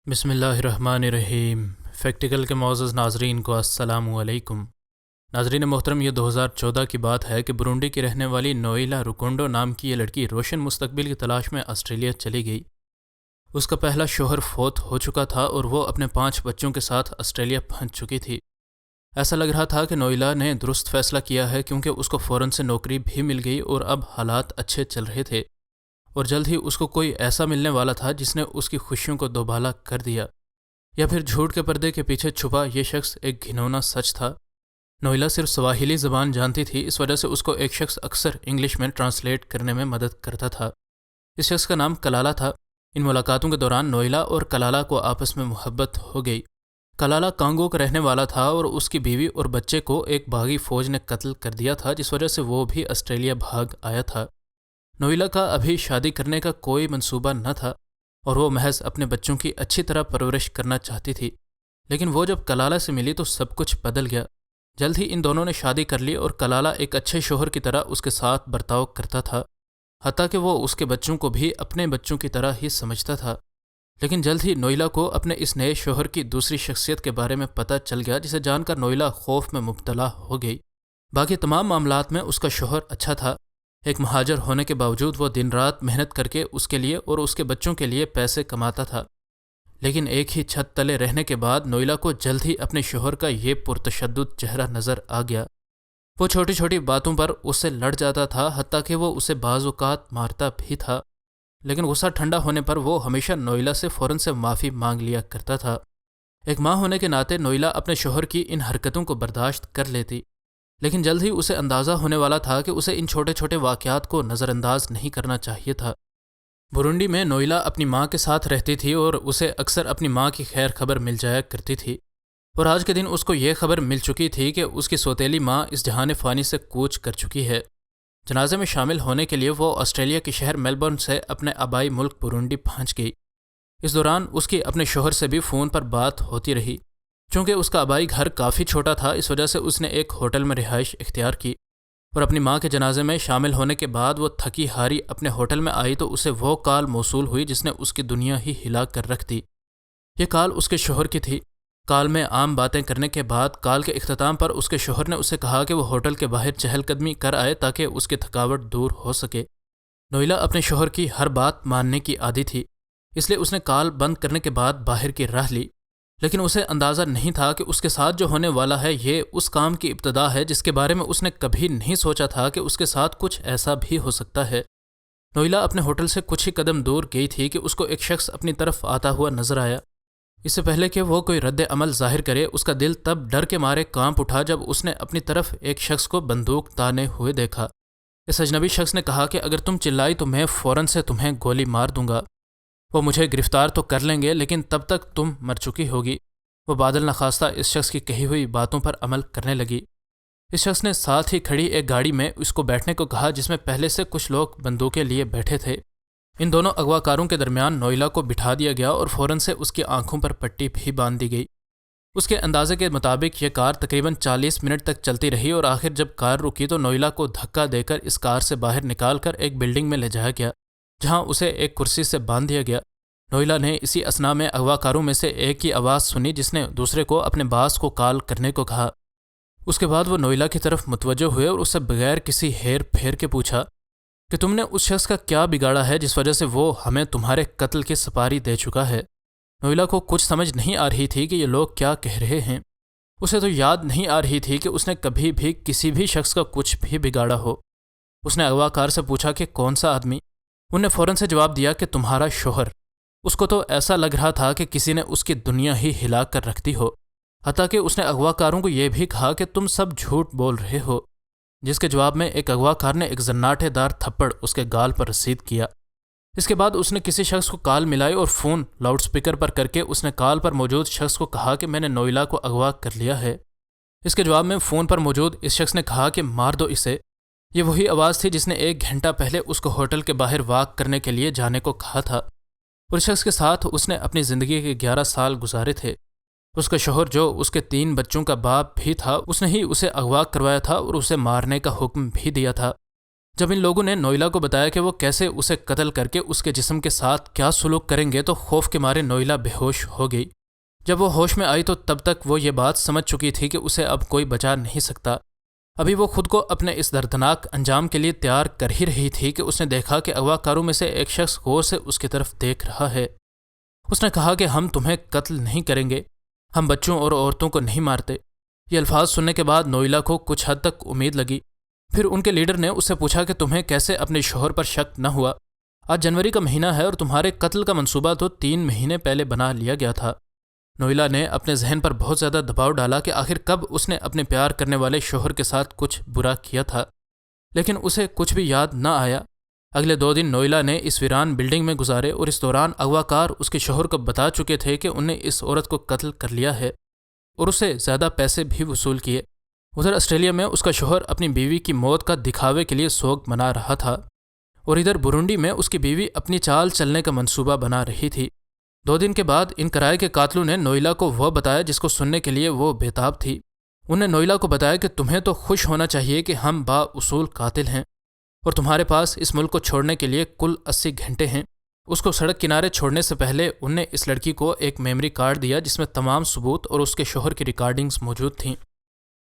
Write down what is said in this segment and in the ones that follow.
بسم اللہ الرحمن الرحیم۔ فیکٹیکل کے معزز ناظرین کو السلام علیکم۔ ناظرین محترم، یہ 2014 کی بات ہے کہ برونڈی کی رہنے والی نوئیلا روکونڈو نام کی یہ لڑکی روشن مستقبل کی تلاش میں آسٹریلیا چلی گئی۔ اس کا پہلا شوہر فوت ہو چکا تھا اور وہ اپنے 5 بچوں کے ساتھ آسٹریلیا پہنچ چکی تھی۔ ایسا لگ رہا تھا کہ نوئیلا نے درست فیصلہ کیا ہے، کیونکہ اس کو فوراً سے نوکری بھی مل گئی اور اب حالات اچھے چل رہے تھے، اور جلد ہی اس کو کوئی ایسا ملنے والا تھا جس نے اس کی خوشیوں کو دوبالا کر دیا، یا پھر جھوٹ کے پردے کے پیچھے چھپا یہ شخص ایک گھنونا سچ تھا۔ نوئیلا صرف سواحلی زبان جانتی تھی، اس وجہ سے اس کو ایک شخص اکثر انگلش میں ٹرانسلیٹ کرنے میں مدد کرتا تھا۔ اس شخص کا نام کلالا تھا۔ ان ملاقاتوں کے دوران نوئیلا اور کلالا کو آپس میں محبت ہو گئی۔ کلالا کانگو کا رہنے والا تھا اور اس کی بیوی اور بچے کو ایک باغی فوج نے قتل کر دیا تھا، جس وجہ سے وہ بھی آسٹریلیا بھاگ آیا تھا۔ نوئیلا کا ابھی شادی کرنے کا کوئی منصوبہ نہ تھا اور وہ محض اپنے بچوں کی اچھی طرح پرورش کرنا چاہتی تھی، لیکن وہ جب کلالا سے ملی تو سب کچھ بدل گیا۔ جلد ہی ان دونوں نے شادی کر لی اور کلالا ایک اچھے شوہر کی طرح اس کے ساتھ برتاؤ کرتا تھا، حتیٰ کہ وہ اس کے بچوں کو بھی اپنے بچوں کی طرح ہی سمجھتا تھا۔ لیکن جلد ہی نوئیلا کو اپنے اس نئے شوہر کی دوسری شخصیت کے بارے میں پتہ چل گیا، جسے جان کر نوئیلا خوف میں مبتلا ہو گئی۔ باقی تمام معاملات میں اس کا شوہر اچھا تھا۔ ایک مہاجر ہونے کے باوجود وہ دن رات محنت کر کے اس کے لیے اور اس کے بچوں کے لیے پیسے کماتا تھا، لیکن ایک ہی چھت تلے رہنے کے بعد نوئیلا کو جلد ہی اپنے شوہر کا یہ پرتشدد چہرہ نظر آ گیا۔ وہ چھوٹی چھوٹی باتوں پر اس سے لڑ جاتا تھا، حتیٰ کہ وہ اسے بعض اوقات مارتا بھی تھا، لیکن غصہ ٹھنڈا ہونے پر وہ ہمیشہ نوئیلا سے فوراً سے معافی مانگ لیا کرتا تھا۔ ایک ماں ہونے کے ناطے نوئیلا اپنے شوہر کی ان حرکتوں کو برداشت کر لیتی، لیکن جلد ہی اسے اندازہ ہونے والا تھا کہ اسے ان چھوٹے چھوٹے واقعات کو نظر انداز نہیں کرنا چاہیے تھا۔ برونڈی میں نوئیلا اپنی ماں کے ساتھ رہتی تھی اور اسے اکثر اپنی ماں کی خیر خبر مل جایا کرتی تھی، اور آج کے دن اس کو یہ خبر مل چکی تھی کہ اس کی سوتیلی ماں اس جہان فانی سے کوچ کر چکی ہے۔ جنازے میں شامل ہونے کے لیے وہ آسٹریلیا کے شہر میلبورن سے اپنے آبائی ملک برونڈی پہنچ گئی۔ اس دوران اس کی اپنے شوہر سے بھی فون پر بات ہوتی رہی۔ چونکہ اس کا آبائی گھر کافی چھوٹا تھا، اس وجہ سے اس نے ایک ہوٹل میں رہائش اختیار کی، اور اپنی ماں کے جنازے میں شامل ہونے کے بعد وہ تھکی ہاری اپنے ہوٹل میں آئی تو اسے وہ کال موصول ہوئی جس نے اس کی دنیا ہی ہلا کر رکھ دی۔ یہ کال اس کے شوہر کی تھی۔ کال میں عام باتیں کرنے کے بعد کال کے اختتام پر اس کے شوہر نے اسے کہا کہ وہ ہوٹل کے باہر چہل قدمی کر آئے تاکہ اس کی تھکاوٹ دور ہو سکے۔ نوئیلا اپنے شوہر کی ہر بات ماننے کی عادی تھی، اس لیے اس نے کال بند کرنے کے بعد باہر کی راہ لی، لیکن اسے اندازہ نہیں تھا کہ اس کے ساتھ جو ہونے والا ہے یہ اس کام کی ابتدا ہے جس کے بارے میں اس نے کبھی نہیں سوچا تھا کہ اس کے ساتھ کچھ ایسا بھی ہو سکتا ہے۔ نوئیلا اپنے ہوٹل سے کچھ ہی قدم دور گئی تھی کہ اس کو ایک شخص اپنی طرف آتا ہوا نظر آیا۔ اس سے پہلے کہ وہ کوئی رد عمل ظاہر کرے، اس کا دل تب ڈر کے مارے کانپ اٹھا جب اس نے اپنی طرف ایک شخص کو بندوق تانے ہوئے دیکھا۔ اس اجنبی شخص نے کہا کہ اگر تم چلائی تو میں فوراً سے تمہیں گولی مار دوں گا۔ وہ مجھے گرفتار تو کر لیں گے لیکن تب تک تم مر چکی ہوگی۔ وہ بادل نخواستہ اس شخص کی کہی ہوئی باتوں پر عمل کرنے لگی۔ اس شخص نے ساتھ ہی کھڑی ایک گاڑی میں اس کو بیٹھنے کو کہا جس میں پہلے سے کچھ لوگ بندوقیں لیے بیٹھے تھے۔ ان دونوں اغواکاروں کے درمیان نوئیلا کو بٹھا دیا گیا اور فوراً سے اس کی آنکھوں پر پٹی بھی باندھ دی گئی۔ اس کے اندازے کے مطابق یہ کار تقریباً 40 منٹ تک چلتی رہی اور آخر جب کار رکی تو نوئیلا کو دھکا دے کر اس کار سے باہر نکال کر ایک بلڈنگ میں لے جایا گیا، جہاں اسے ایک کرسی سے باندھ دیا گیا۔ نوئیلا نے اسی اثناء میں اغواکاروں میں سے ایک کی آواز سنی جس نے دوسرے کو اپنے باس کو کال کرنے کو کہا۔ اس کے بعد وہ نوئیلا کی طرف متوجہ ہوئے اور اس سے بغیر کسی ہیر پھیر کے پوچھا کہ تم نے اس شخص کا کیا بگاڑا ہے جس وجہ سے وہ ہمیں تمہارے قتل کی سپاری دے چکا ہے۔ نوئیلا کو کچھ سمجھ نہیں آ رہی تھی کہ یہ لوگ کیا کہہ رہے ہیں۔ اسے تو یاد نہیں آ رہی تھی کہ اس نے کبھی بھی کسی بھی شخص کا کچھ بھی بگاڑا ہو۔ اس نے اغواکار سے پوچھا کہ کون سا آدمی؟ انہوں نے فوراً سے جواب دیا کہ تمہارا شوہر۔ اس کو تو ایسا لگ رہا تھا کہ کسی نے اس کی دنیا ہی ہلا کر رکھ دی ہو، حتیٰ کہ اس نے اغواکاروں کو یہ بھی کہا کہ تم سب جھوٹ بول رہے ہو، جس کے جواب میں ایک اغواکار نے ایک زناٹے دار تھپڑ اس کے گال پر رسید کیا۔ اس کے بعد اس نے کسی شخص کو کال ملائی اور فون لاؤڈ سپیکر پر کر کے اس نے کال پر موجود شخص کو کہا کہ میں نے نوئیلا کو اغوا کر لیا ہے۔ اس کے جواب میں فون پر موجود اس شخص نے کہا کہ مار دو اسے۔ یہ وہی آواز تھی جس نے 1 گھنٹہ پہلے اس کو ہوٹل کے باہر واک کرنے کے لیے جانے کو کہا تھا، اور اس شخص کے ساتھ اس نے اپنی زندگی کے 11 سال گزارے تھے۔ اس کا شوہر جو اس کے 3 بچوں کا باپ بھی تھا، اس نے ہی اسے اغوا کروایا تھا اور اسے مارنے کا حکم بھی دیا تھا۔ جب ان لوگوں نے نوئیلا کو بتایا کہ وہ کیسے اسے قتل کر کے اس کے جسم کے ساتھ کیا سلوک کریں گے تو خوف کے مارے نوئیلا بے ہوش ہو گئی۔ جب وہ ہوش میں آئی تو تب تک وہ یہ بات سمجھ چکی تھی کہ اسے اب کوئی بچا نہیں سکتا۔ ابھی وہ خود کو اپنے اس دردناک انجام کے لیے تیار کر ہی رہی تھی کہ اس نے دیکھا کہ اغوا کاروں میں سے ایک شخص غور سے اس کی طرف دیکھ رہا ہے۔ اس نے کہا کہ ہم تمہیں قتل نہیں کریں گے، ہم بچوں اور عورتوں کو نہیں مارتے۔ یہ الفاظ سننے کے بعد نوئیلا کو کچھ حد تک امید لگی۔ پھر ان کے لیڈر نے اس سے پوچھا کہ تمہیں کیسے اپنے شوہر پر شک نہ ہوا؟ آج جنوری کا مہینہ ہے اور تمہارے قتل کا منصوبہ تو 3 مہینے پہلے بنا لیا گیا تھا۔ نوئیلا نے اپنے ذہن پر بہت زیادہ دباؤ ڈالا کہ آخر کب اس نے اپنے پیار کرنے والے شوہر کے ساتھ کچھ برا کیا تھا، لیکن اسے کچھ بھی یاد نہ آیا۔ اگلے 2 دن نوئیلا نے اس ویران بلڈنگ میں گزارے اور اس دوران اغوا کار اس کے شوہر کو بتا چکے تھے کہ انہیں اس عورت کو قتل کر لیا ہے اور اسے زیادہ پیسے بھی وصول کیے۔ ادھر آسٹریلیا میں اس کا شوہر اپنی بیوی کی موت کا دکھاوے کے لیے سوگ منا رہا تھا اور ادھر برونڈی میں اس کی بیوی اپنی چال چلنے کا منصوبہ بنا رہی تھی۔ 2 دن کے بعد ان کرائے کے قاتلوں نے نوئیلا کو وہ بتایا جس کو سننے کے لیے وہ بےتاب تھی۔ انہوں نے نوئیلا کو بتایا کہ تمہیں تو خوش ہونا چاہیے کہ ہم با اصول قاتل ہیں اور تمہارے پاس اس ملک کو چھوڑنے کے لیے کل 80 گھنٹے ہیں۔ اس کو سڑک کنارے چھوڑنے سے پہلے ان نے اس لڑکی کو ایک میموری کارڈ دیا جس میں تمام ثبوت اور اس کے شوہر کی ریکارڈنگز موجود تھیں۔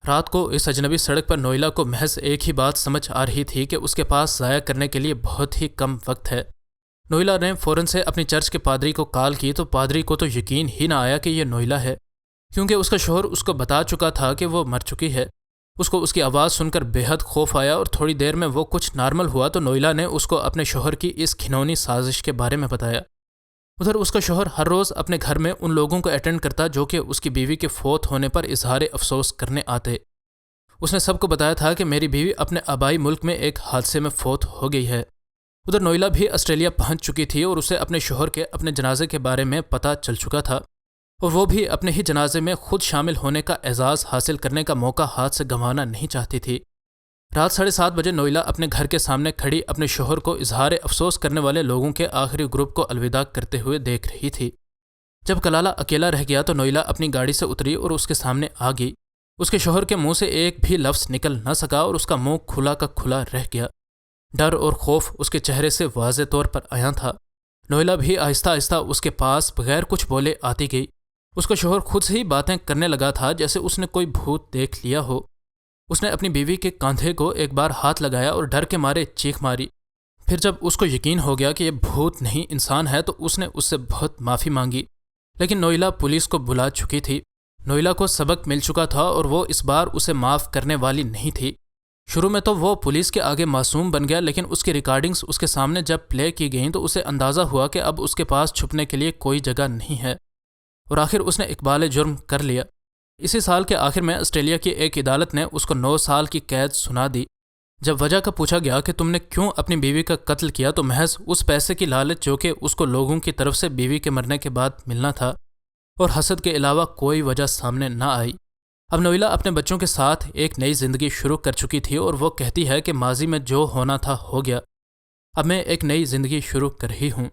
رات کو اس اجنبی سڑک پر نوئیلا کو محض ایک ہی بات سمجھ آ رہی تھی کہ اس کے پاس ضائع کرنے کے لیے بہت ہی کم وقت ہے۔ نوئیلا نے فوراً سے اپنی چرچ کے پادری کو کال کی تو پادری کو تو یقین ہی نہ آیا کہ یہ نوئیلا ہے، کیونکہ اس کا شوہر اس کو بتا چکا تھا کہ وہ مر چکی ہے۔ اس کو اس کی آواز سن کر بے حد خوف آیا اور تھوڑی دیر میں وہ کچھ نارمل ہوا تو نوئیلا نے اس کو اپنے شوہر کی اس گھناؤنی سازش کے بارے میں بتایا۔ ادھر اس کا شوہر ہر روز اپنے گھر میں ان لوگوں کو اٹینڈ کرتا جو کہ اس کی بیوی کے فوت ہونے پر اظہار افسوس کرنے آتے۔ اس نے سب کو بتایا تھا کہ میری بیوی اپنے آبائی ملک میں ایک حادثے میں فوت ہو گئی ہے۔ ادھر نوئیلا بھی آسٹریلیا پہنچ چکی تھی اور اسے اپنے شوہر کے اپنے جنازے کے بارے میں پتہ چل چکا تھا اور وہ بھی اپنے ہی جنازے میں خود شامل ہونے کا اعزاز حاصل کرنے کا موقع ہاتھ سے گنوانا نہیں چاہتی تھی۔ رات 7:30 بجے نوئیلا اپنے گھر کے سامنے کھڑی اپنے شوہر کو اظہار افسوس کرنے والے لوگوں کے آخری گروپ کو الوداع کرتے ہوئے دیکھ رہی تھی۔ جب کلالہ اکیلا رہ گیا تو نوئیلا اپنی گاڑی سے اتری اور اس کے سامنے آ گئی۔ اس کے شوہر کے منہ سے ایک بھی لفظ نکل نہ سکا اور اس کا منہ کھلا کا کھلا رہ گیا۔ ڈر اور خوف اس کے چہرے سے واضح طور پر عیاں تھا۔ نوئیلا بھی آہستہ آہستہ اس کے پاس بغیر کچھ بولے آتی گئی۔ اس کا شوہر خود سے ہی باتیں کرنے لگا تھا جیسے اس نے کوئی بھوت دیکھ لیا ہو۔ اس نے اپنی بیوی کے کاندھے کو ایک بار ہاتھ لگایا اور ڈر کے مارے چیخ ماری۔ پھر جب اس کو یقین ہو گیا کہ یہ بھوت نہیں انسان ہے تو اس نے اس سے بہت معافی مانگی، لیکن نوئیلا پولیس کو بلا چکی تھی۔ نوئیلا کو سبق مل چکا تھا اور وہ اس بار اسے معاف کرنے والی نہیں تھی۔ شروع میں تو وہ پولیس کے آگے معصوم بن گیا، لیکن اس کی ریکارڈنگز اس کے سامنے جب پلے کی گئیں تو اسے اندازہ ہوا کہ اب اس کے پاس چھپنے کے لیے کوئی جگہ نہیں ہے اور آخر اس نے اقبال جرم کر لیا۔ اسی سال کے آخر میں آسٹریلیا کی ایک عدالت نے اس کو 9 سال کی قید سنا دی۔ جب وجہ کا پوچھا گیا کہ تم نے کیوں اپنی بیوی کا قتل کیا تو محض اس پیسے کی لالچ جو کہ اس کو لوگوں کی طرف سے بیوی کے مرنے کے بعد ملنا تھا، اور حسد کے علاوہ کوئی وجہ سامنے نہ آئی۔ اب نوئیلا اپنے بچوں کے ساتھ ایک نئی زندگی شروع کر چکی تھی اور وہ کہتی ہے کہ ماضی میں جو ہونا تھا ہو گیا، اب میں ایک نئی زندگی شروع کر رہی ہوں۔